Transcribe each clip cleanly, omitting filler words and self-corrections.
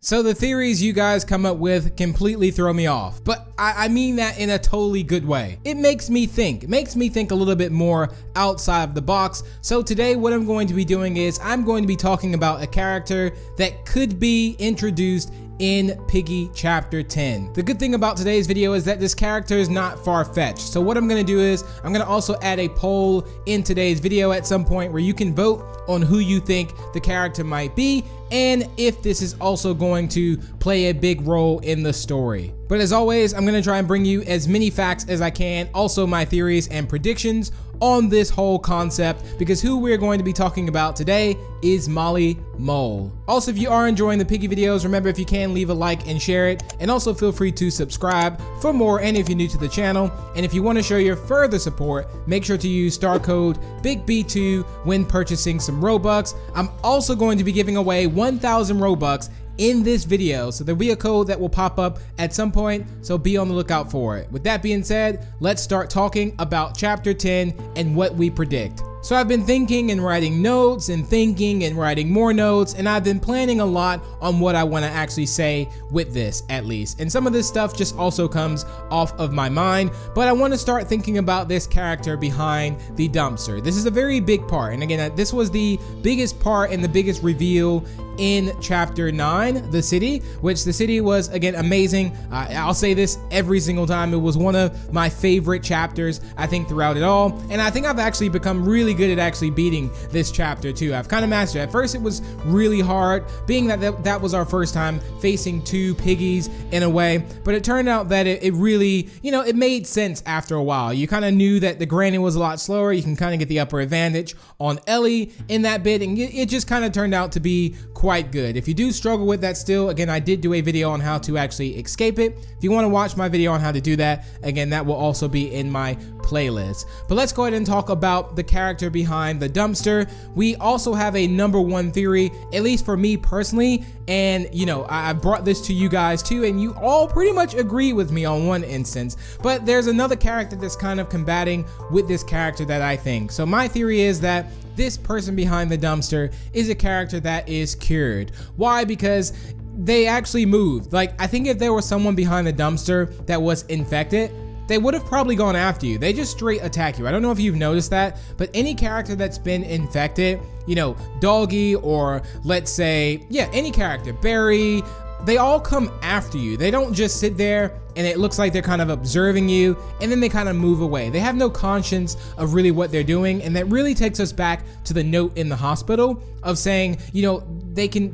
So the theories you guys come up with completely throw me off, but I mean that in a totally good way. It makes me think. It makes me think a little bit more outside of the box. So today what I'm going to be doing is I'm going to be talking about a character that could be introduced in Piggy Chapter 10. The good thing about today's video is that this character is not far-fetched. So what I'm gonna do is I'm gonna also add a poll in today's video at some point where you can vote on who you think the character might be and if this is also going to play a big role in the story. But as always, I'm gonna try and bring you as many facts as I can, also my theories and predictions on this whole concept, because who we're going to be talking about today is Molly Mole. Also, if you are enjoying the Piggy videos, remember if you can leave a like and share it, and also feel free to subscribe for more, and if you're new to the channel, and if you want to show your further support, make sure to use star code BIGB2 when purchasing some Robux. I'm also going to be giving away 1,000 Robux in this video, so there'll be a code that will pop up at some point, so be on the lookout for it. With that being said, let's start talking about Chapter 10 and what we predict. So I've been thinking and writing notes and thinking and writing more notes, and I've been planning a lot on what I want to actually say with this, at least. And some of this stuff just also comes off of my mind, but I want to start thinking about this character behind the dumpster. This is a very big part, and again, this was the biggest part and the biggest reveal in Chapter 9, the city, which the city was, again, amazing. I'll say this every single time. It was one of my favorite chapters, I think, throughout it all, and I think I've actually become really good at actually beating this chapter too. I've kind of mastered it. At first it was really hard, being that was our first time facing two piggies in a way, but it turned out that it really, you know, it made sense after a while. You kind of knew that the granny was a lot slower. You can kind of get the upper advantage on Ellie in that bit, and it just kind of turned out to be quite good. If you do struggle with that still, again, I did do a video on how to actually escape it. If you want to watch my video on how to do that, again, that will also be in my playlist. But let's go ahead and talk about the character behind the dumpster. We also have a number one theory, at least for me personally, and you know, I brought this to you guys too, and you all pretty much agree with me on one instance, but there's another character that's kind of combating with this character that I think. So my theory is that this person behind the dumpster is a character that is cured. Why? Because they actually moved. Like, I think if there was someone behind the dumpster that was infected, they would have probably gone after you. They just straight attack you. I don't know if you've noticed that, but any character that's been infected, you know, Doggy, or let's say, yeah, any character, Barry, they all come after you. They don't just sit there and it looks like they're kind of observing you and then they kind of move away. They have no conscience of really what they're doing, and that really takes us back to the note in the hospital of saying, you know, they can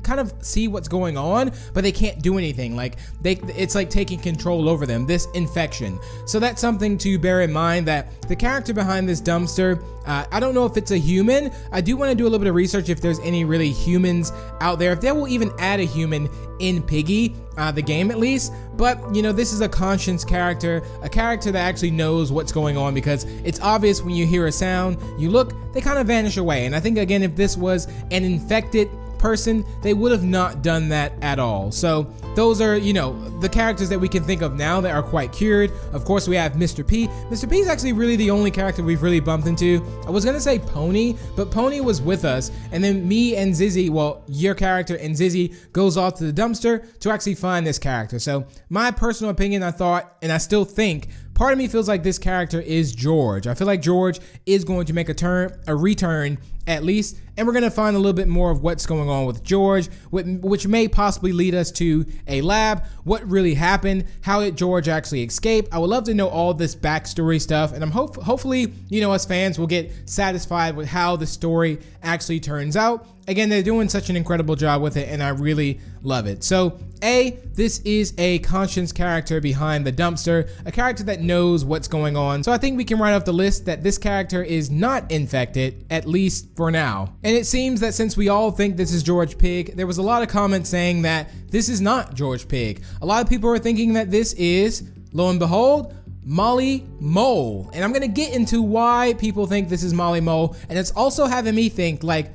kind of see what's going on, but they can't do anything. Like it's like taking control over them, this infection. So that's something to bear in mind, that the character behind this dumpster, I don't know if it's a human. I do want to do a little bit of research if there's any really humans out there, if they will even add a human in Piggy, the game at least. But you know, this is a conscience character, a character that actually knows what's going on, because it's obvious when you hear a sound, you look, they kind of vanish away. And I think, again, if this was an infected person, they would have not done that at all. So those are, you know, the characters that we can think of now that are quite cured. Of course, we have Mr. P. Mr. P is actually really the only character we've really bumped into. I was gonna say Pony, but Pony was with us, and then me and Zizzy, well, your character and Zizzy goes off to the dumpster to actually find this character. So my personal opinion, I thought, and I still think, part of me feels like this character is George. I feel like George is going to make a return at least, and we're gonna find a little bit more of what's going on with George, which may possibly lead us to a lab, what really happened, how did George actually escape. I would love to know all this backstory stuff, and I'm hopefully, you know, us fans will get satisfied with how the story actually turns out. Again, they're doing such an incredible job with it, and I really love it. So this is a conscience character behind the dumpster, a character that knows what's going on. So I think we can write off the list that this character is not infected, at least for now. And it seems that since we all think this is George Pig, there was a lot of comments saying that this is not George Pig. A lot of people are thinking that this is, lo and behold, Molly Mole. And I'm gonna get into why people think this is Molly Mole, and it's also having me think like,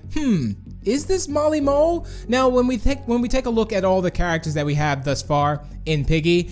is this Molly Mole? Now, when we take a look at all the characters that we have thus far in Piggy,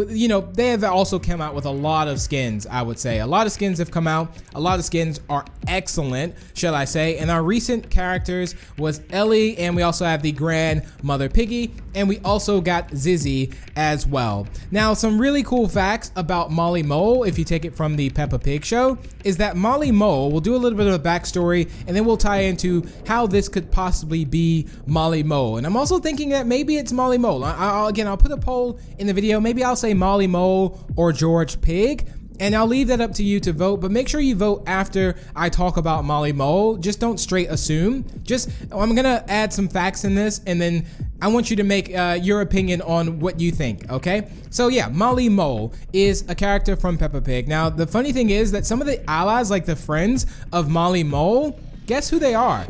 you know, they have also come out with a lot of skins. I would say a lot of skins have come out. A lot of skins are excellent, shall I say? And our recent characters was Ellie, and we also have the grandmother Piggy, and we also got Zizzy as well. Now, some really cool facts about Molly Mole, if you take it from the Peppa Pig show, is that Molly Mole, we'll do a little bit of a backstory, and then we'll tie into how this could possibly be Molly Mole. And I'm also thinking that maybe it's Molly Mole. I'll put a poll in the video. Maybe I'll say Molly Mole or George Pig, and I'll leave that up to you to vote, but make sure you vote after I talk about Molly Mole. Just don't straight assume. I'm gonna add some facts in this, and then I want you to make your opinion on what you think, okay? So yeah, Molly Mole is a character from Peppa Pig. Now, the funny thing is that some of the allies, like the friends of Molly Mole, guess who they are?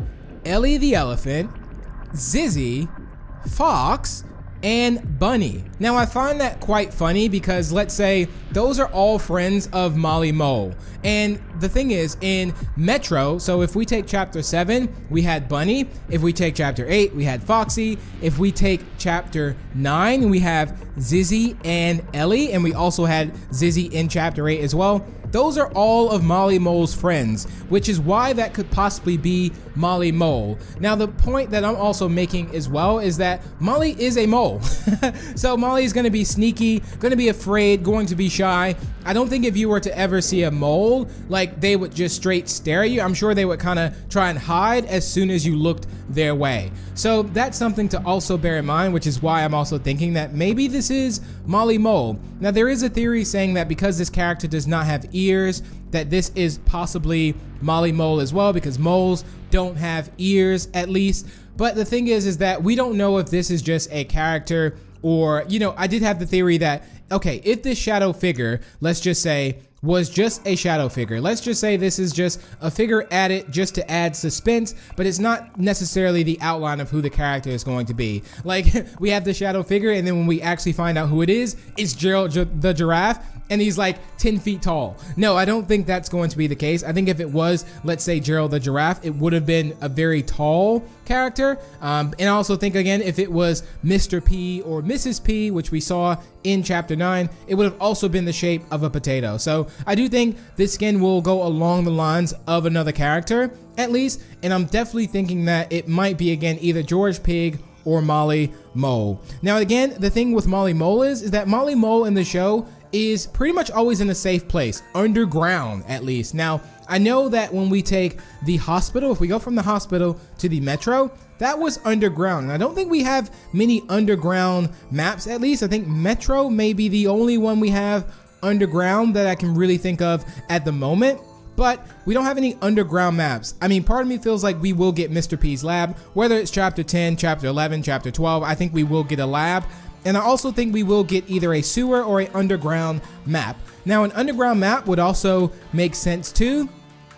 Ellie the elephant, Zizzy, Fox, and Bunny. Now, I find that quite funny because let's say those are all friends of Molly Mole. And the thing is, in Metro, so if we take chapter 7, we had Bunny. If we take chapter 8, we had Foxy. If we take chapter 9, we have Zizzy and Ellie, and we also had Zizzy in chapter 8 as well. Those are all of Molly Mole's friends, which is why that could possibly be Molly Mole. Now, the point that I'm also making as well is that Molly is a mole. So Molly is going to be sneaky, going to be afraid, going to be shy. I don't think if you were to ever see a mole, like they would just straight stare at you. I'm sure they would kind of try and hide as soon as you looked their way. So that's something to also bear in mind, which is why I'm also thinking that maybe this is Molly Mole. Now, there is a theory saying that because this character does not have ears, that this is possibly Molly Mole as well, because moles don't have ears, at least. But the thing is that we don't know if this is just a character or, you know, I did have the theory that, okay, if this shadow figure, let's just say, was just a shadow figure. Let's just say this is just a figure added just to add suspense, but it's not necessarily the outline of who the character is going to be. Like, we have the shadow figure, and then when we actually find out who it is, it's Gerald the giraffe, and he's like 10 feet tall. No, I don't think that's going to be the case. I think if it was, let's say, Gerald the giraffe, it would have been a very tall character. And I also think, again, if it was Mr. P or Mrs. P, which we saw in chapter 9, it would have also been the shape of a potato. So I do think this skin will go along the lines of another character, at least, and I'm definitely thinking that it might be, again, either George Pig or Molly Mole. Now, again, the thing with Molly Mole is that Molly Mole in the show is pretty much always in a safe place, underground at least. Now, I know that when we take the hospital, if we go from the hospital to the metro, that was underground. And I don't think we have many underground maps, at least. I think Metro may be the only one we have underground that I can really think of at the moment. But we don't have any underground maps. I mean, part of me feels like we will get Mr. P's lab, whether it's chapter 10, chapter 11, chapter 12, I think we will get a lab. And I also think we will get either a sewer or an underground map. Now, an underground map would also make sense too.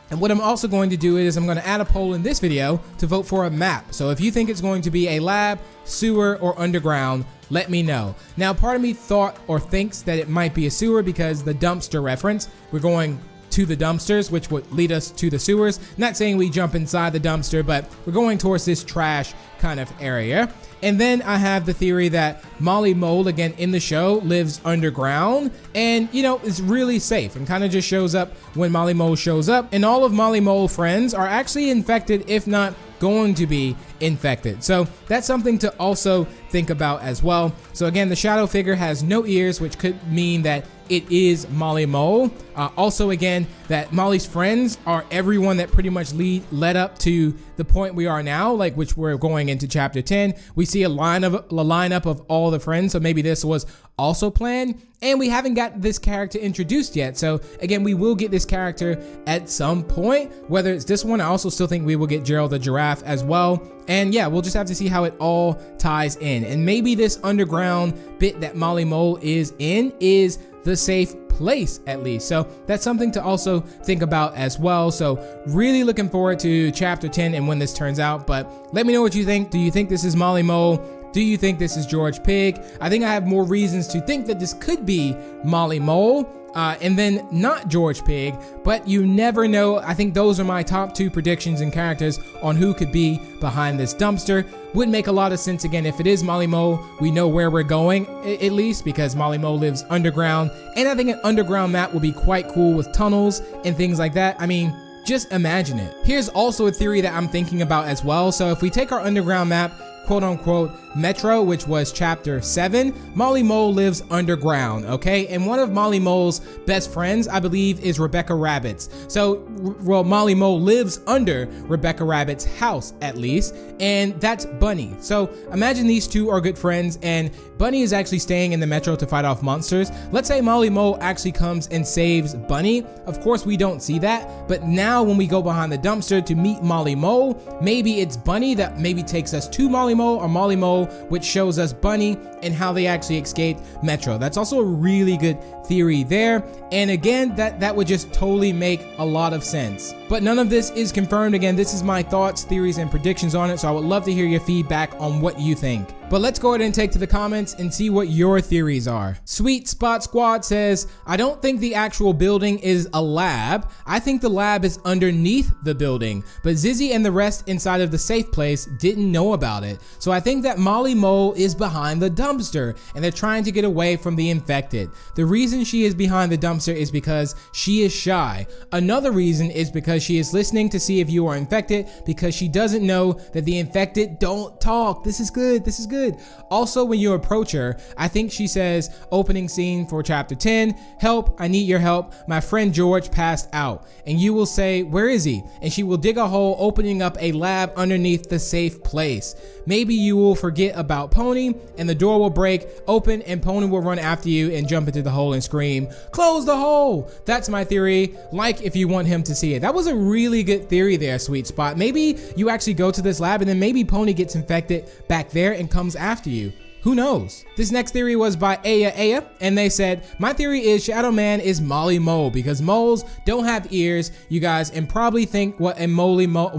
And what I'm also going to do is I'm going to add a poll in this video to vote for a map. So if you think it's going to be a lab, sewer, or underground, let me know. Now, part of me thought or thinks that it might be a sewer because the dumpster reference. We're going to the dumpsters, which would lead us to the sewers. Not saying we jump inside the dumpster, but we're going towards this trash kind of area. And then I have the theory that Molly Mole, again in the show, lives underground and, you know, is really safe and kind of just shows up when Molly Mole shows up. And all of Molly Mole friends are actually infected, if not going to be infected. So that's something to also think about as well. So again, the shadow figure has no ears, which could mean that it is Molly Mole. Also, again, that Molly's friends are everyone that pretty much led up to the point we are now, like which we're going into chapter 10. We see a lineup of all the friends, so maybe this was also planned. And we haven't got this character introduced yet. So again, we will get this character at some point, whether it's this one. I also still think we will get Gerald the giraffe as well. And yeah, we'll just have to see how it all ties in. And maybe this underground bit that Molly Mole is in is the safe place, at least. So that's something to also think about as well. So really looking forward to chapter 10 and when this turns out. But let me know what you think. Do you think this is Molly Mole? Do you think this is George Pig? I think I have more reasons to think that this could be Molly Mole. and then not George Pig, but you never know. I think those are my top 2 predictions and characters on who could be behind this dumpster. Would make a lot of sense again if it is Molly Mo. We know where we're going, at least, because Molly Mo lives underground, and I think an underground map would be quite cool with tunnels and things like that. I mean, just imagine it. Here's also a theory that I'm thinking about as well. So if we take our underground map, quote unquote Metro, which was chapter 7, Molly Mo lives underground, okay? And one of Molly Mo's best friends, I believe, is Rebecca Rabbit's. So, well, Molly Mo lives under Rebecca Rabbit's house, at least, and that's Bunny. So imagine these two are good friends, and Bunny is actually staying in the Metro to fight off monsters. Let's say Molly Mo actually comes and saves Bunny. Of course, we don't see that, but now when we go behind the dumpster to meet Molly Mo, maybe it's Bunny that maybe takes us to Molly Mo, or Molly Mo which shows us Bunny and how they actually escaped Metro. That's also a really good theory there, and again, that would just totally make a lot of sense. But none of this is confirmed. Again, this is my thoughts, theories, and predictions on it, so I would love to hear your feedback on what you think. But let's go ahead and take to the comments and see what your theories are. Sweet Spot Squad says, I don't think the actual building is a lab. I think the lab is underneath the building, but Zizzy and the rest inside of the safe place didn't know about it. So I think that Molly Mo is behind the dumpster and they're trying to get away from the infected. The reason she is behind the dumpster is because she is shy. Another reason is because she is listening to see if you are infected, because she doesn't know that the infected don't talk. This is good. This is good. Also, when you approach her, I think she says, opening scene for chapter 10, help, I need your help. My friend George passed out. And you will say, where is he? And she will dig a hole, opening up a lab underneath the safe place. Maybe you will forget about Pony and the door will break open and Pony will run after you and jump into the hole and scream, close the hole. That's my theory. Like if you want him to see it. That was a really good theory there, Sweet Spot. Maybe you actually go to this lab and then maybe Pony gets infected back there and comes after you. Who knows? This next theory was by Aya, and they said, my theory is Shadow Man is Molly Mo, because moles don't have ears, you guys, and probably think what Molly Mo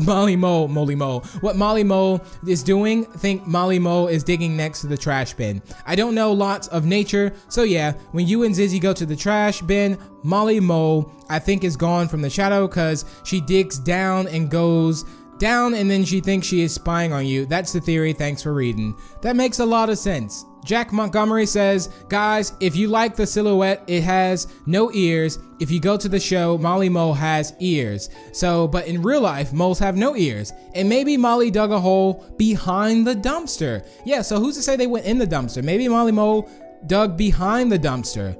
is doing, think Molly Mo is digging next to the trash bin. I don't know lots of nature, so yeah, when you and Zizzy go to the trash bin, Molly Mo, I think, is gone from the shadow because she digs down and goes down and then she thinks she is spying on you. That's the theory. Thanks for reading. That makes a lot of sense. Jack Montgomery says, guys, if you like the silhouette, it has no ears. If you go to the show, Molly Mo has ears. So, but in real life, moles have no ears. And maybe Molly dug a hole behind the dumpster. Yeah, so who's to say they went in the dumpster? Maybe Molly Mo dug behind the dumpster.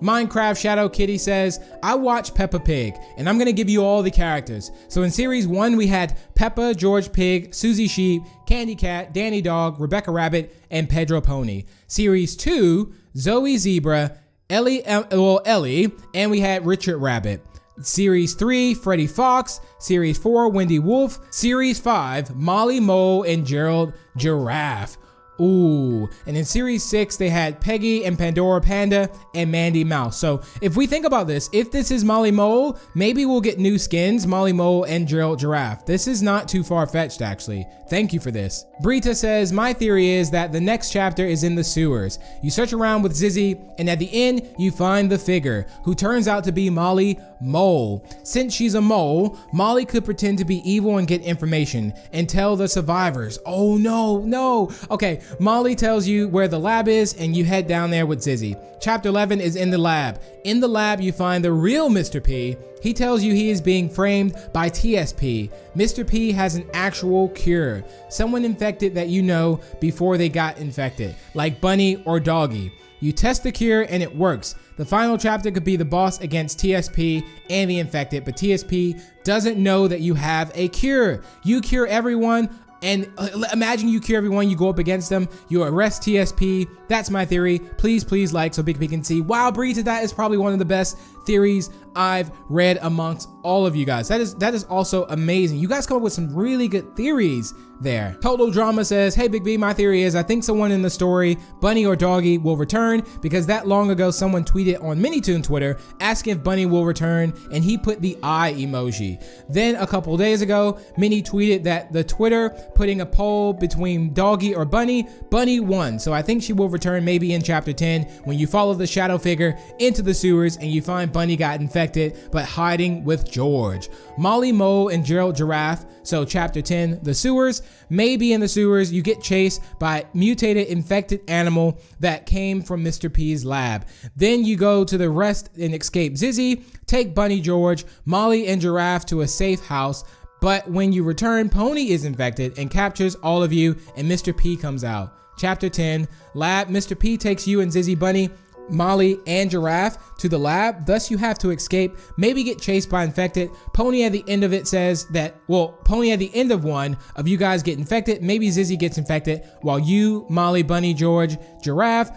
Minecraft Shadow Kitty says, I watch Peppa Pig, and I'm gonna give you all the characters. So in series 1, we had Peppa, George Pig, Susie Sheep, Candy Cat, Danny Dog, Rebecca Rabbit, and Pedro Pony. Series 2, Zoe Zebra, Ellie, and we had Richard Rabbit. Series 3, Freddy Fox. Series 4, Wendy Wolf. Series 5, Molly Mo and Gerald Giraffe. Ooh, and in series 6, they had Peggy and Pandora Panda and Mandy Mouse. So if we think about this, if this is Molly Mo, maybe we'll get new skins, Molly Mo and Gerald Giraffe. This is not too far-fetched, actually. Thank you for this. Brita says, my theory is that the next chapter is in the sewers. You search around with Zizzy, and at the end, you find the figure, who turns out to be Molly Mole. Since she's a mole, Molly could pretend to be evil and get information, and tell the survivors. Oh no. Okay, Molly tells you where the lab is, and you head down there with Zizzy. Chapter 11 is in the lab. In the lab, you find the real Mr. P. He tells you he is being framed by TSP. Mr. P has an actual cure. Someone infected that you know before they got infected, like Bunny or Doggy. You test the cure and it works. The final chapter could be the boss against TSP and the infected, but TSP doesn't know that you have a cure. You cure everyone. And imagine you cure everyone, you go up against them, you arrest TSP. That's my theory. Please like so Big P can see. Wow, Brita, that is probably one of the best theories I've read amongst all of you guys. That is also amazing. You guys come up with some really good theories there. Total Drama says, hey Big B, my theory is I think someone in the story, Bunny or Doggy, will return because that long ago someone tweeted on Minitoon Twitter asking if Bunny will return and he put the eye emoji. Then a couple days ago, Minnie tweeted that the Twitter putting a poll between Doggy or Bunny, Bunny won. So I think she will return maybe in chapter 10 when you follow the shadow figure into the sewers and you find Bunny got infected but hiding with George. Molly Mole and Gerald Giraffe, so chapter 10, the sewers. Maybe in the sewers you get chased by mutated infected animal that came from Mr. P's lab. Then you go to the rest and escape Zizzy, take Bunny, George, Molly and Giraffe to a safe house. But when you return, Pony is infected and captures all of you and Mr. P comes out. Chapter 10, lab. Mr. P takes you and Zizzy, Bunny, Molly and Giraffe to the lab, thus you have to escape, maybe get chased by infected. Pony at the end of it says that, well, Pony at the end of one of you guys get infected, maybe Zizzy gets infected, while you, Molly, Bunny, George, Giraffe,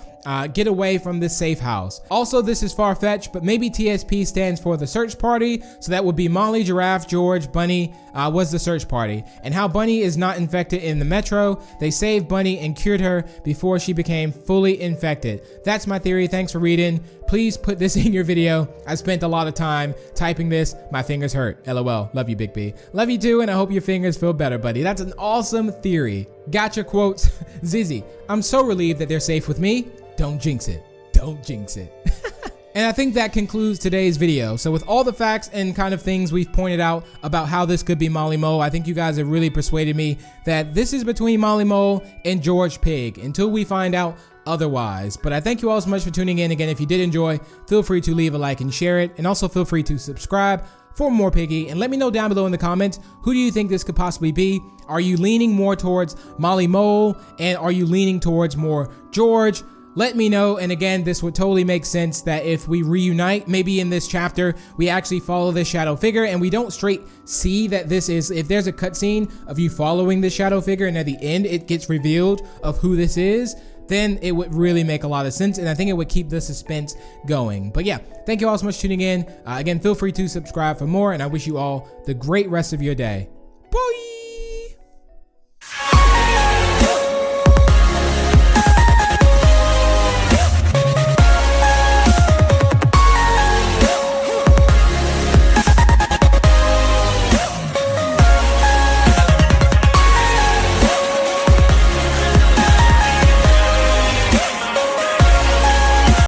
get away from this safe house. Also, this is far-fetched, but maybe TSP stands for the search party, so that would be Molly, Giraffe, George, Bunny was the search party. And how Bunny is not infected in the metro, they saved Bunny and cured her before she became fully infected. That's my theory. Thanks for reading. Please put this in your video. I spent a lot of time typing this. My fingers hurt. LOL. Love you, Big B. Love you too, and I hope your fingers feel better, buddy. That's an awesome theory. Gotcha quotes. Zizzy, I'm so relieved that they're safe with me. Don't jinx it. Don't jinx it. And I think that concludes today's video. So with all the facts and kind of things we've pointed out about how this could be Molly Mole, I think you guys have really persuaded me that this is between Molly Mole and George Pig until we find out otherwise. But I thank you all so much for tuning in. Again, if you did enjoy, feel free to leave a like and share it. And also feel free to subscribe for more Piggy. And let me know down below in the comments, who do you think this could possibly be? Are you leaning more towards Molly Mole? And are you leaning towards more George? Let me know. And again, this would totally make sense that if we reunite, maybe in this chapter, we actually follow this shadow figure and we don't straight see that this is, if there's a cutscene of you following this shadow figure and at the end it gets revealed of who this is, then it would really make a lot of sense. And I think it would keep the suspense going. But yeah, thank you all so much for tuning in. Again, feel free to subscribe for more and I wish you all the great rest of your day.